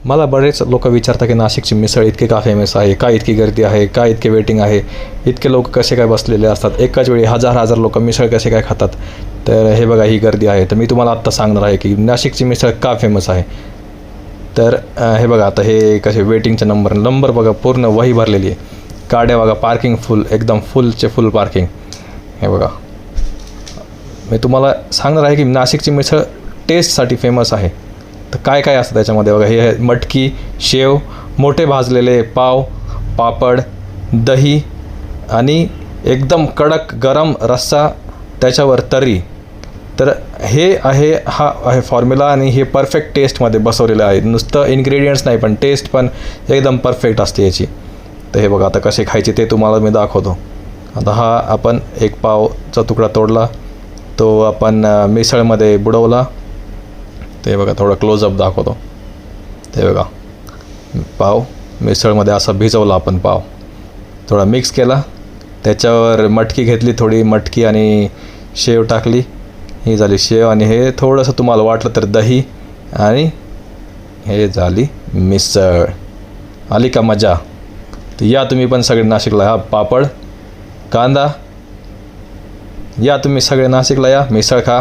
मला बरेच लोक विचारतात की नाशिकची मिसळ इतकी का फेमस आहे, का इतकी गर्दी आहे, का इतके वेटिंग आहे, इतके लोक कसे काय बसलेले असतात, एकाच वेळी हजार हजार लोक मिसळ कसे काय खातात. तर हे बघा ही गर्दी आहे. तर मी तुम्हाला आत्ता सांगणार आहे की नाशिकची मिसळ का फेमस आहे. तर हे बघा आता हे कसे वेटिंगचे नंबर बघा, पूर्ण वही भरलेली आहे. गाड्या बघा, पार्किंग फुल, एकदम फुलचे फुल पार्किंग. हे बघा मी तुम्हाला सांगणार आहे की नाशिकची मिसळ टेस्टसाठी फेमस आहे. तर काय काय असतं त्याच्यामध्ये बघा. हे मटकी, शेव, मोठे भाजलेले पाव, पापड, दही आणि एकदम कडक गरम रस्सा, त्याच्यावर तर्री. तर हे हा आहे फॉर्म्युला आणि हे परफेक्ट टेस्टमध्ये बसवलेलं आहे. नुसतं इन्ग्रेडियंट्स नाही पण टेस्ट पण एकदम परफेक्ट असते याची. तर हे बघा आता कसे खायचे ते तुम्हाला मी दाखवतो. आता हा आपण एक पावचा तुकडा तोडला, तो आपण मिसळमध्ये बुडवला. ते बघा थोडं क्लोजअप दाखवतो. ते बघा पाव मिसळमध्ये असा भिजवला आपण. पाव थोडा मिक्स केला, त्याच्यावर मटकी घेतली, थोडी मटकी आणि शेव टाकली. ही झाली शेव आणि हे थोडंसं तुम्हाला वाटलं तर दही, आणि हे झाली मिसळ. आली का मजा. तर या तुम्ही पण सगळे नाशिकला. हा पापड, कांदा, या तुम्ही सगळे नाशिकला या, मिसळ खा.